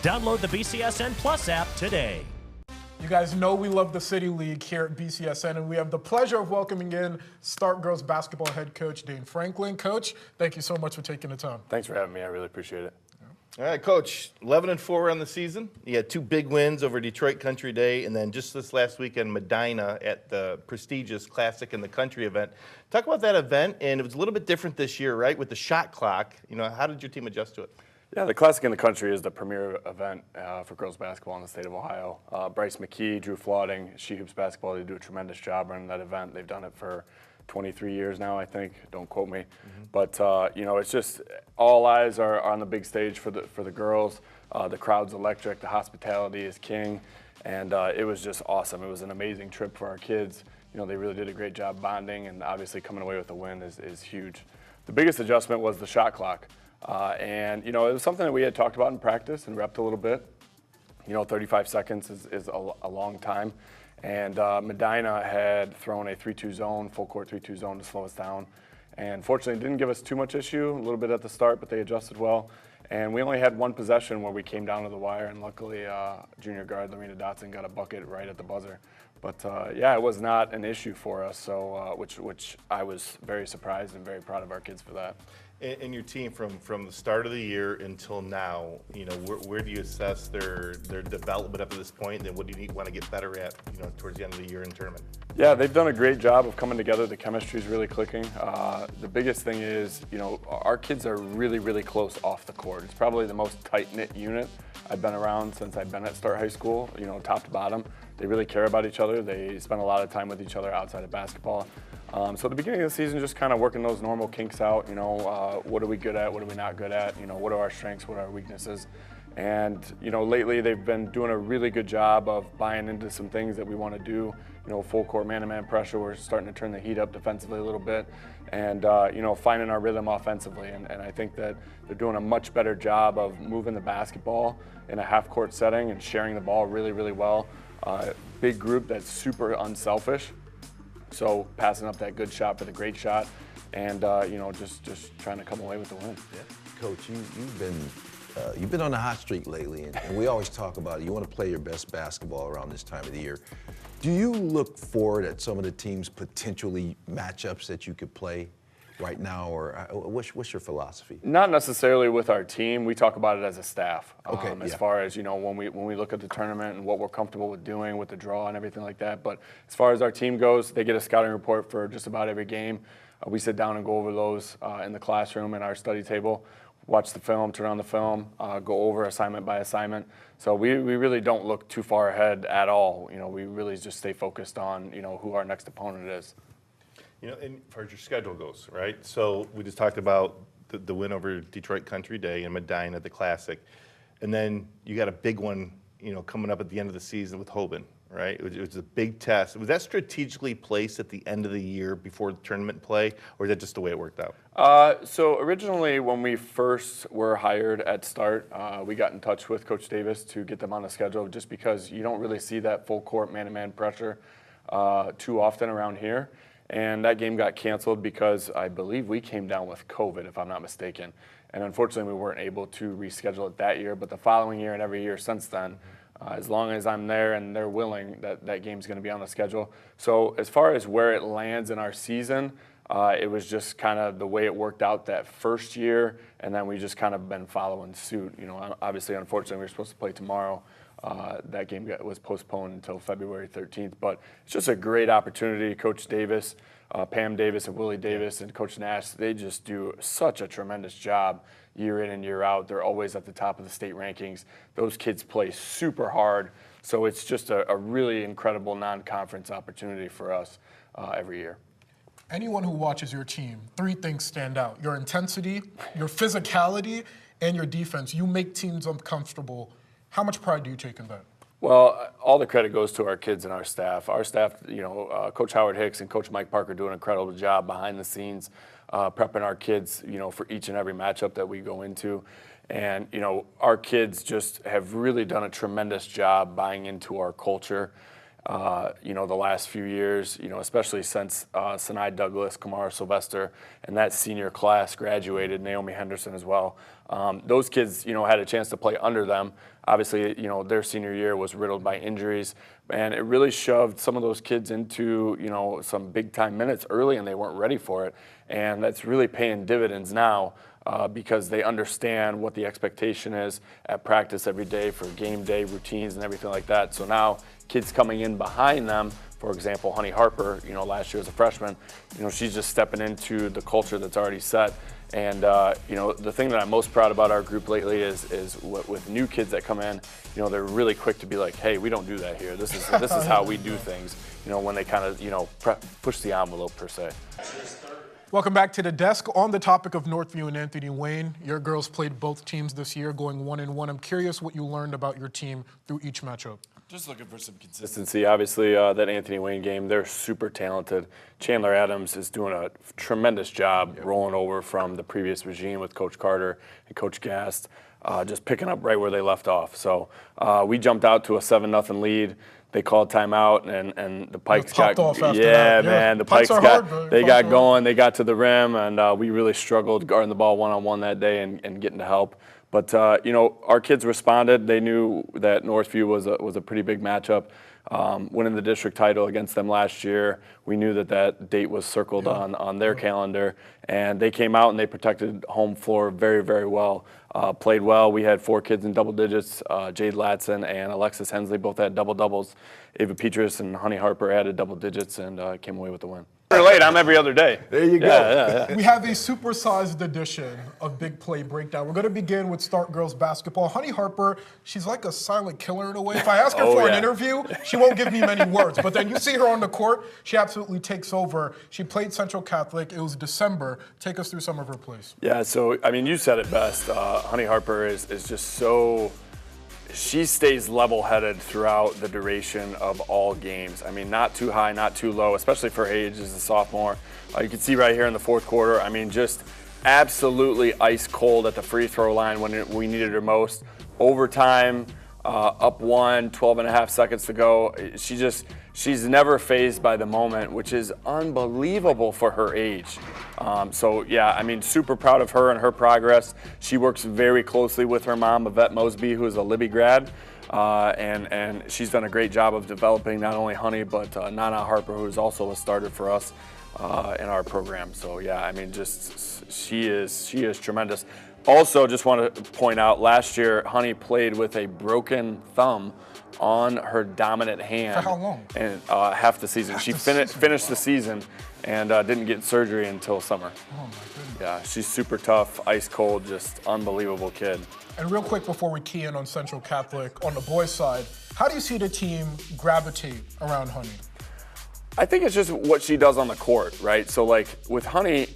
Download the BCSN Plus app today. You guys know we love the City League here at BCSN, and we have the pleasure of welcoming in Stark Girls basketball head coach Dane Franklin. Coach, thank you so much for taking the time. Thanks for having me. I really appreciate it. All right, Coach, 11-4 on the season. You had two big wins over Detroit Country Day, and then just this last weekend, Medina at the prestigious Classic in the Country event. Talk about that event, and it was a little bit different this year, right, with the shot clock. You know, how did your team adjust to it? Yeah, the Classic in the Country is the premier event for girls basketball in the state of Ohio. Bryce McKee, Drew Flauding, She Hoops Basketball, they do a tremendous job running that event. They've done it for 23 years now, I think. Don't quote me. But, you know, it's just all eyes are on the big stage for the girls. The crowd's electric. The hospitality is king. And it was just awesome. It was an amazing trip for our kids. You know, they really did a great job bonding, and obviously coming away with a win is huge. The biggest adjustment was the shot clock. And, you know, it was something that we had talked about in practice and repped a little bit. You know, 35 seconds is a long time. And Medina had thrown a 3-2 zone, full court 3-2 zone to slow us down. And fortunately, it didn't give us too much issue, a little bit at the start, but they adjusted well. And we only had one possession where we came down to the wire, and luckily junior guard Lorena Dotson got a bucket right at the buzzer. But yeah, it was not an issue for us, so which I was very surprised and very proud of our kids for that. And your team from the start of the year until now, you know, where do you assess their development up to this point? And then what do you want to get better at, you know, towards the end of the year in tournament? Yeah, they've done a great job of coming together. The chemistry is really clicking. The biggest thing is, you know, our kids are really, really close off the court. It's probably the most tight-knit unit I've been around since I've been at Start High School, you know, top to bottom. They really care about each other. They spend a lot of time with each other outside of basketball. So at the beginning of the season, just kind of working those normal kinks out, you know, what are we good at, what are we not good at, you know, what are our strengths, what are our weaknesses. And, you know, lately they've been doing a really good job of buying into some things that we want to do. You know, full court man-to-man pressure, we're starting to turn the heat up defensively a little bit, and, you know, finding our rhythm offensively. And I think that they're doing a much better job of moving the basketball in a half-court setting and sharing the ball really, really well. Big group that's super unselfish. So passing up that good shot for the great shot, and you know, just trying to come away with the win. Yeah. Coach, you've been on a hot streak lately, and we always talk about it. You want to play your best basketball around this time of the year. Do you look forward at some of the teams' potentially matchups that you could play right now, or what's your philosophy? Not necessarily with our team. We talk about it as a staff. Okay, as far as, you know, when we look at the tournament and what we're comfortable with doing with the draw and everything like that. But as far as our team goes, they get a scouting report for just about every game. We sit down and go over those in the classroom in our study table, watch the film, turn on the film, go over assignment by assignment. So we really don't look too far ahead at all. You know, we really just stay focused on, you know, who our next opponent is. You know, and as far as your schedule goes, right? So we just talked about the win over Detroit Country Day and Medina at the Classic. And then you got a big one, you know, coming up at the end of the season with Hoban, right? It was a big test. Was that strategically placed at the end of the year before the tournament play, or is that just the way it worked out? So originally when we first were hired at Start, we got in touch with Coach Davis to get them on the schedule, just because you don't really see that full court man-to-man pressure too often around here. And that game got canceled because I believe we came down with COVID, if I'm not mistaken. And unfortunately, we weren't able to reschedule it that year. But the following year and every year since then, as long as I'm there and they're willing, that game's going to be on the schedule. So as far as where it lands in our season, it was just kind of the way it worked out that first year, and then we just kind of been following suit. You know, obviously, unfortunately, we were supposed to play tomorrow. That game was postponed until February 13th, but it's just a great opportunity. Coach Davis, Pam Davis and Willie Davis and Coach Nash, they just do such a tremendous job year in and year out. They're always at the top of the state rankings. Those kids play super hard, so it's just a really incredible non-conference opportunity for us every year. Anyone who watches your team, three things stand out: your intensity, your physicality, and your defense. You make teams uncomfortable. How much pride do you take in that? Well, all the credit goes to our kids and our staff. Our staff, you know, Coach Howard Hicks and Coach Mike Parker do an incredible job behind the scenes, prepping our kids, you know, for each and every matchup that we go into. And, you know, our kids just have really done a tremendous job buying into our culture the last few years, especially since Sinai Douglas, Kamara Sylvester, and that senior class graduated, Naomi Henderson as well. Those kids, had a chance to play under them. Obviously, their senior year was riddled by injuries, and it really shoved some of those kids into, some big-time minutes early, and they weren't ready for it. And that's really paying dividends now because they understand what the expectation is at practice every day for game day routines and everything like that. So now kids coming in behind them, for example, Honey Harper, last year as a freshman, she's just stepping into the culture that's already set. And, the thing that I'm most proud about our group lately is with new kids that come in, they're really quick to be like, hey, we don't do that here. This is how we do things, when they kind of, push the envelope per se. Welcome back to the desk. On the topic of Northview and Anthony Wayne, your girls played both teams this year, going 1-1. I'm curious what you learned about your team through each matchup. Just looking for some consistency. Obviously, that Anthony Wayne game, they're super talented. Chandler Adams is doing a tremendous job rolling over from the previous regime with Coach Carter and Coach Gast, just picking up right where they left off. So we jumped out to a 7-0 lead. They called timeout, and the Pikes got off after yeah, that. man. The Pikes are got hard, they got going. They got to the rim, and we really struggled guarding the ball one-on-one that day and getting to help. But our kids responded. They knew that Northview was a pretty big matchup. Winning the district title against them last year, we knew that date was circled on their calendar, and they came out and they protected home floor very, very well. Played well. We had 4 kids in double digits. Jade Latson and Alexis Hensley both had double doubles. Ava Petrus and Honey Harper added double digits and came away with the win. Late. I'm every other day. There you go. Yeah. We have a supersized edition of Big Play Breakdown. We're going to begin with Start Girls Basketball. Honey Harper, she's like a silent killer in a way. If I ask her for an interview, she won't give me many words. But then you see her on the court, she absolutely takes over. She played Central Catholic. It was December. Take us through some of her plays. Yeah, so, you said it best. Honey Harper is just so... She stays level-headed throughout the duration of all games. Not too high, not too low, especially for her age as a sophomore. You can see right here in the fourth quarter, just absolutely ice cold at the free throw line when we needed her most. Overtime, up 12.5 seconds to go. She's never fazed by the moment, which is unbelievable for her age. Super proud of her and her progress. She works very closely with her mom, Yvette Mosby, who is a Libby grad, and she's done a great job of developing not only Honey, but Nana Harper, who is also a starter for us in our program. So she is tremendous. Also, just want to point out, last year, Honey played with a broken thumb on her dominant hand. For how long? And half the season. She finished the season and didn't get surgery until summer. Oh, my goodness. Yeah, she's super tough, ice cold, just unbelievable kid. And real quick before we key in on Central Catholic, on the boys' side, how do you see the team gravitate around Honey? I think it's just what she does on the court, right? So, with Honey,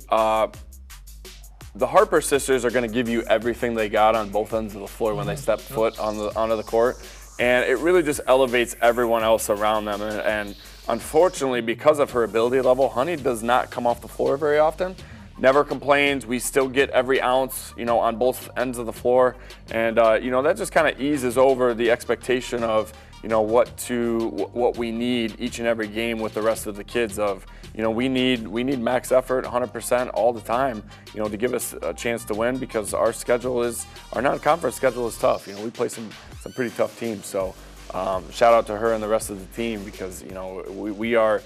the Harper sisters are going to give you everything they got on both ends of the floor when they step foot onto the court. And it really just elevates everyone else around them. And unfortunately, because of her ability level, Honey does not come off the floor very often. Never complains. We still get every ounce, on both ends of the floor. And, that just kind of eases over the expectation of, what we need each and every game with the rest of the kids of, we need max effort 100% all the time, to give us a chance to win because our non-conference schedule is tough. We play some pretty tough teams. So shout out to her and the rest of the team because, we are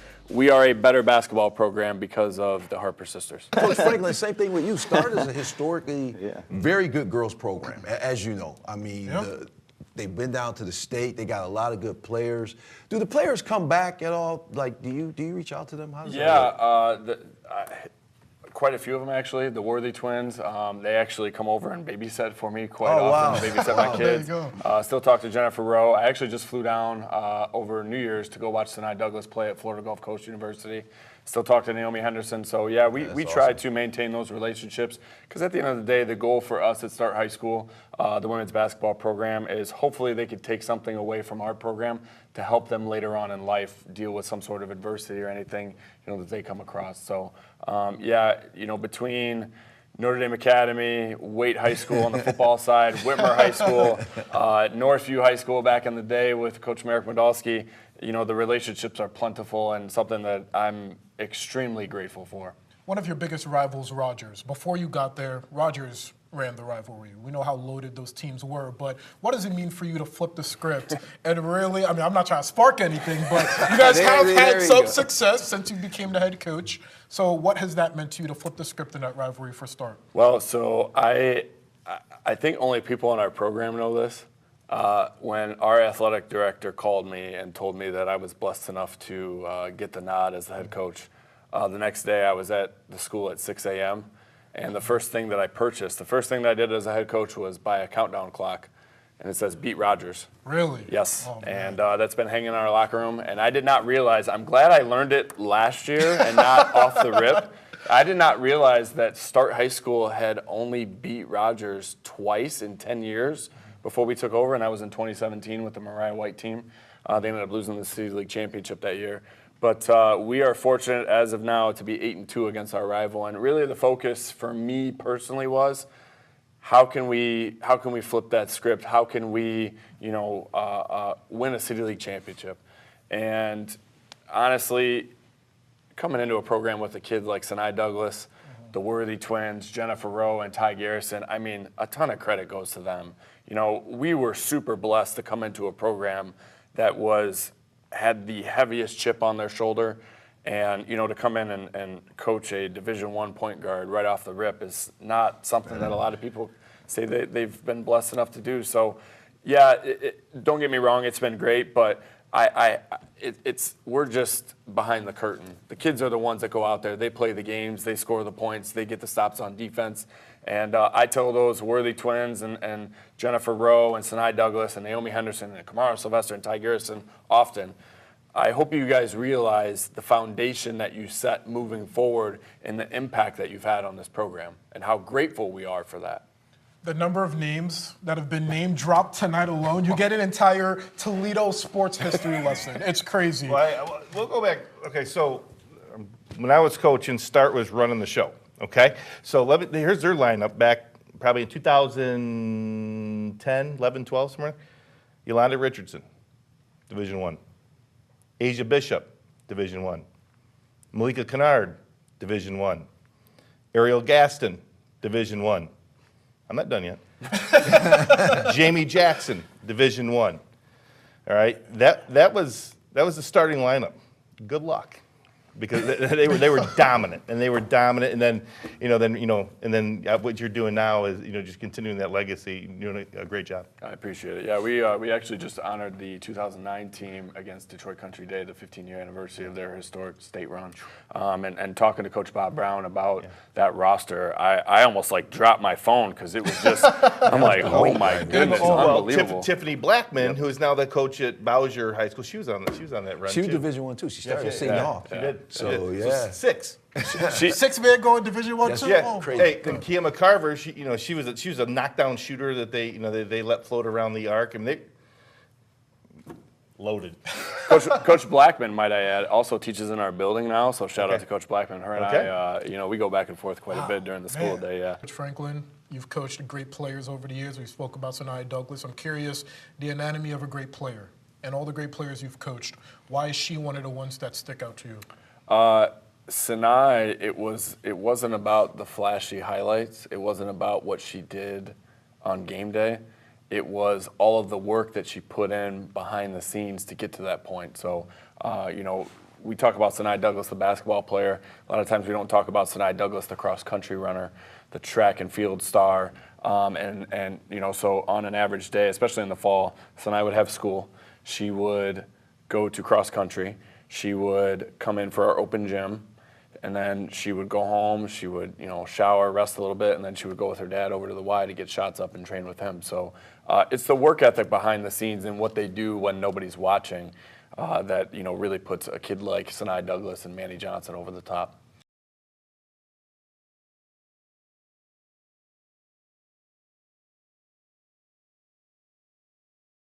a better basketball program because of the Harper sisters. Coach Franklin, same thing with you. Start is a historically very good girls program, as you know. They've been down to the state. They got a lot of good players. Do the players come back at all? Do you reach out to them? How does that work? Quite a few of them actually. The Worthy twins, they actually come over and babysit for me quite often. Wow. Babysit my kids. There you go. Still talk to Jennifer Rowe. I actually just flew down over New Year's to go watch Sinai Douglas play at Florida Gulf Coast University. Still talk to Naomi Henderson. So we try to maintain those relationships because at the end of the day, the goal for us at Start High School, the women's basketball program, is hopefully they could take something away from our program to help them later on in life deal with some sort of adversity or anything that they come across. So between Notre Dame Academy, Waite High School on the football side, Whitmer High School, Northview High School back in the day with Coach Merrick Podolsky. You know, the relationships are plentiful and something that I'm extremely grateful for. One of your biggest rivals, Rogers. Before you got there, Rogers ran the rivalry. We know how loaded those teams were, but what does it mean for you to flip the script and really, I mean, I'm not trying to spark anything, but you guys have had some success since you became the head coach. So what has that meant to you to flip the script in that rivalry for start? Well, so I think only people in our program know this. When our athletic director called me and told me that I was blessed enough to get the nod as the head coach, the next day I was at the school at 6 a.m. And the first thing that I purchased, the first thing that I did as a head coach was buy a countdown clock. And it says, beat Rogers. Really? Yes. Oh, and that's been hanging in our locker room. And I did not realize, I'm glad I learned it last year and not off the rip. I did not realize that Start High School had only beat Rogers twice in 10 years before we took over. And I was in 2017 with the Mariah White team. They ended up losing the City League Championship that year. But we are fortunate as of now to be 8-2 against our rival. And really the focus for me personally was, how can we flip that script? How can we, win a City League championship? And honestly, coming into a program with a kid like Sinai Douglas, the Worthy twins, Jennifer Rowe and Ty Garrison, I mean, a ton of credit goes to them. You know, we were super blessed to come into a program that had the heaviest chip on their shoulder. And, to come in and coach a Division I point guard right off the rip is not something that a lot of people say they've been blessed enough to do. So, yeah, don't get me wrong, it's been great, but we're just behind the curtain. The kids are the ones that go out there, they play the games, they score the points, they get the stops on defense. And I tell those Worthy twins and Jennifer Rowe and Sinai Douglas and Naomi Henderson and Kamara Sylvester and Ty Garrison often, I hope you guys realize the foundation that you set moving forward and the impact that you've had on this program and how grateful we are for that. The number of names that have been name dropped tonight alone, you get an entire Toledo sports history lesson. It's crazy. Well, we'll go back. Okay, so when I was coaching, Start was running the show. Okay, so here's their lineup back probably in 2010, 11, 12, somewhere. Yolanda Richardson, Division I. Asia Bishop, Division I. Malika Kennard, Division I. Ariel Gaston, Division I. I'm not done yet. Jamie Jackson, Division I. All right, that was the starting lineup. Good luck, because they were dominant, and then what you're doing now is just continuing that legacy. You're doing a great job. I appreciate it. Yeah, we actually just honored the 2009 team against Detroit Country Day, the 15-year anniversary of their historic state run. And talking to Coach Bob Brown about that roster, I almost dropped my phone because it was just I'm like, oh my goodness, unbelievable. Tiffany Blackman, who is now the coach at Bowser High School, she was on that run. She was too. Division I too. She started St. Off. She did. So yeah, six. Six man going Division I too. Yeah, oh, crazy. Hey, and Kiama Carver, she was a knockdown shooter that they let float around the arc, and they loaded. Coach Blackman, might I add, also teaches in our building now. So shout out to Coach Blackman. Her and I, we go back and forth quite a bit during the school day. Yeah. Coach Franklin, you've coached great players over the years. We spoke about Sinai Douglas. I'm curious, the anatomy of a great player, and all the great players you've coached. Why is she one of the ones that stick out to you? Sinai, it wasn't about the flashy highlights. It wasn't about what she did on game day. It was all of the work that she put in behind the scenes to get to that point. So, we talk about Sinai Douglas, the basketball player. A lot of times we don't talk about Sinai Douglas, the cross-country runner, the track and field star. So on an average day, especially in the fall, Sinai would have school. She would go to cross-country. She would come in for our open gym, and then she would go home. She would, shower, rest a little bit, and then she would go with her dad over to the Y to get shots up and train with him. So it's the work ethic behind the scenes and what they do when nobody's watching that really puts a kid like Sinai Douglas and Manny Johnson over the top.